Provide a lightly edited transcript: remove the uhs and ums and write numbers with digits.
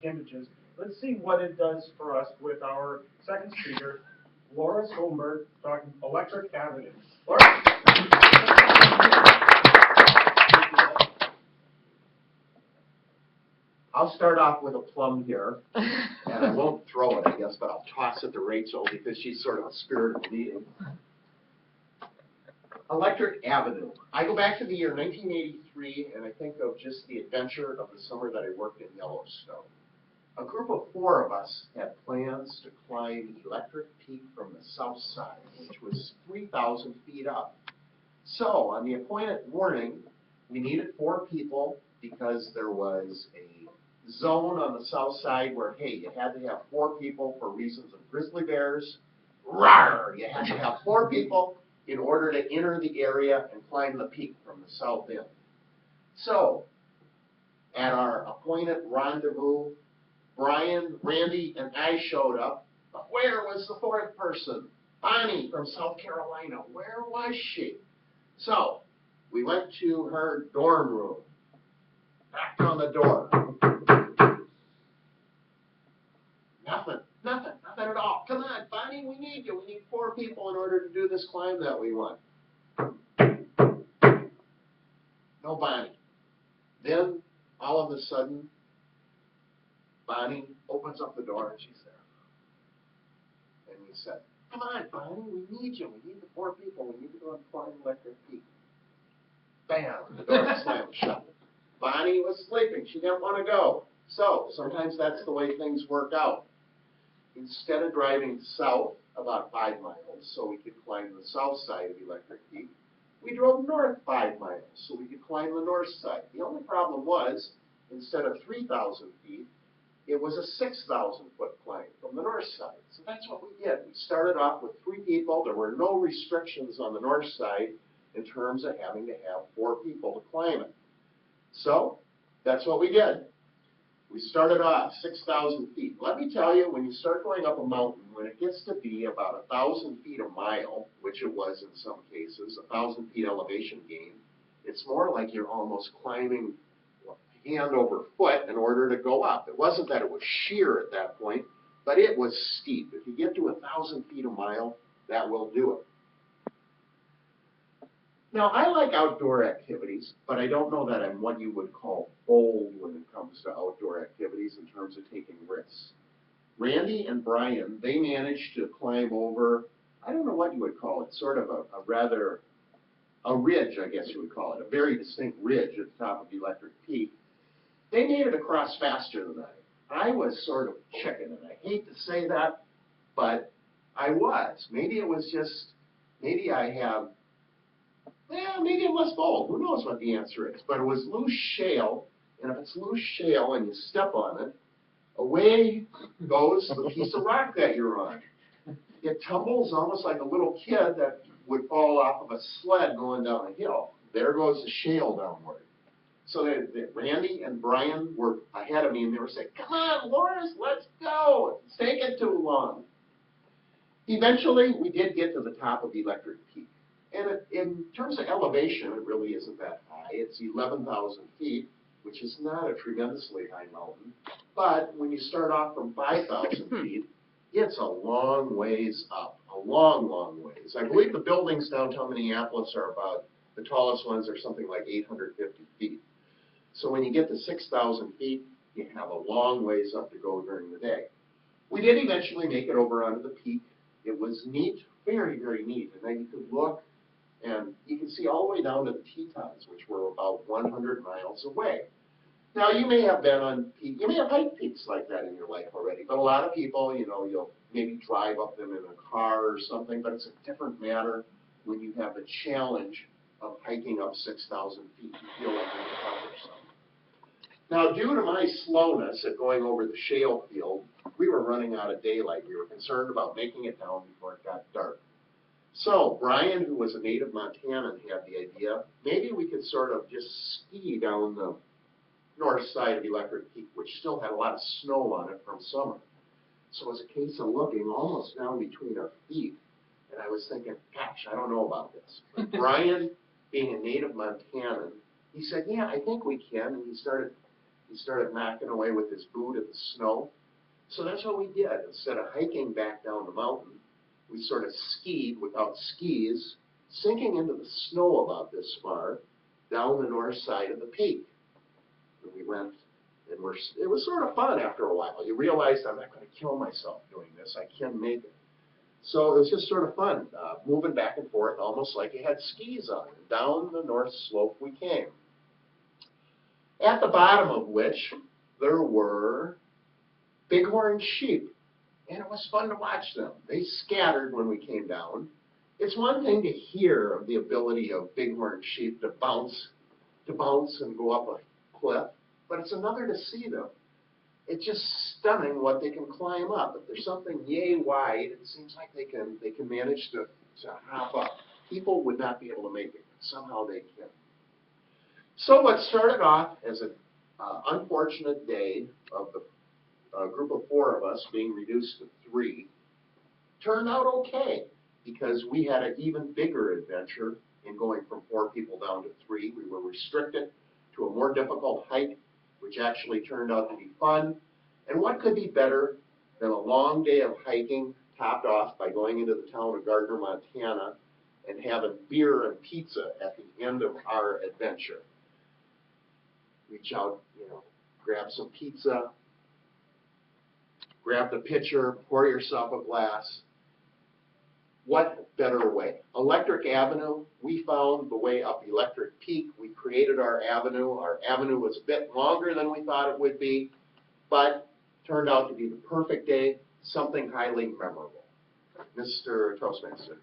images. Let's see what it does for us with our second speaker, Loras Holmberg, talking Electric Avenue. Loras? I'll start off with a plum here, and I won't throw it, I guess, but I'll toss it to Rachel because she's sort of a spirit of the meeting. Electric Avenue. I go back to the year 1983, and I think of just the adventure of the summer that I worked in Yellowstone. A group of 4 of us had plans to climb Electric Peak from the south side, which was 3,000 feet up. So on the appointed morning, we needed 4 people because there was a zone on the south side where, hey, you had to have 4 people for reasons of grizzly bears. Rawr! You had to have 4 people in order to enter the area and climb the peak from the south end. So, at our appointed rendezvous, Brian, Randy, and I showed up, but where was the 4th person? Bonnie from South Carolina. Where was she? So, we went to her dorm room, knocked on the door. Nothing at all. Come on, Bonnie, we need you. We need 4 people in order to do this climb that we want. No Bonnie. Then, all of a sudden, Bonnie opens up the door and she's there. And we said, come on, Bonnie, we need you. We need the 4 people. We need to go and climb Electric Peak. Bam, the door slammed shut. Bonnie was sleeping. She didn't want to go. So, sometimes that's the way things work out. Instead of driving south about 5 miles so we could climb the south side of Electric Peak, we drove north 5 miles so we could climb the north side. The only problem was, instead of 3,000 feet, it was a 6,000-foot climb from the north side. So that's what we did. We started off with 3 people. There were no restrictions on the north side in terms of having to have 4 people to climb it. So that's what we did. We started off 6,000 feet. Let me tell you, when you start going up a mountain, when it gets to be about 1,000 feet a mile, which it was in some cases, 1,000 feet elevation gain, it's more like you're almost climbing hand over foot in order to go up. It wasn't that it was sheer at that point, but it was steep. If you get to 1,000 feet a mile, that will do it. Now, I like outdoor activities, but I don't know that I'm what you would call bold when it comes to outdoor activities in terms of taking risks. Randy and Brian, they managed to climb over, I don't know what you would call it, sort of a ridge, I guess you would call it, a very distinct ridge at the top of Electric Peak. They made it across faster than I. I was sort of chicken, and I hate to say that, but I was. Maybe it was just, maybe I have, maybe I'm less bold. Who knows what the answer is? But it was loose shale, and if it's loose shale and you step on it, away goes the piece of rock that you're on. It tumbles almost like a little kid that would fall off of a sled going down a hill. There goes the shale downward. So Randy and Brian were ahead of me, and they were saying, come on, Loras, let's go. It's taking too long. Eventually, we did get to the top of Electric Peak. And in terms of elevation, it really isn't that high. It's 11,000 feet, which is not a tremendously high mountain. But when you start off from 5,000 feet, it's a long ways up, a long, long ways. I believe the buildings downtown Minneapolis are about, the tallest ones are something like 850 feet. So when you get to 6,000 feet, you have a long ways up to go during the day. We did eventually make it over onto the peak. It was neat, very, very neat. And then you could look, and you can see all the way down to the Tetons, which were about 100 miles away. Now, you may have been on peak, you may have hiked peaks like that in your life already, but a lot of people, you know, you'll maybe drive up them in a car or something, but it's a different matter when you have the challenge of hiking up 6,000 feet. You feel like you're accomplished something. Now, due to my slowness at going over the shale field, we were running out of daylight. We were concerned about making it down before it got dark. So Brian, who was a native Montanan, had the idea, maybe we could sort of just ski down the north side of Electric Peak, which still had a lot of snow on it from summer. So it was a case of looking almost down between our feet. And I was thinking, gosh, I don't know about this. But Brian, being a native Montanan, he said, yeah, I think we can. And he started He started knocking away with his boot in the snow. So that's what we did. Instead of hiking back down the mountain, we sort of skied without skis, sinking into the snow about this far, down the north side of the peak. And we went, and it was sort of fun after a while. You realized, I'm not going to kill myself doing this. I can make it. So it was just sort of fun, moving back and forth, almost like you had skis on. And down the north slope we came. At the bottom of which there were bighorn sheep, and it was fun to watch them. They scattered when we came down. It's one thing to hear of the ability of bighorn sheep to bounce and go up a cliff, but it's another to see them. It's just stunning what they can climb up. If there's something yay wide, it seems like they can manage to hop up. People would not be able to make it, but somehow they can. So what started off as an unfortunate day of the group of 4 of us being reduced to 3 turned out okay, because we had an even bigger adventure in going from 4 people down to 3. We were restricted to a more difficult hike, which actually turned out to be fun. And what could be better than a long day of hiking topped off by going into the town of Gardner, Montana, and having beer and pizza at the end of our adventure. Reach out, grab some pizza, grab the pitcher, pour yourself a glass. What better way? Electric Avenue, we found the way up Electric Peak. We created our avenue. Our avenue was a bit longer than we thought it would be, but turned out to be the perfect day, something highly memorable. Mr. Toastmaster.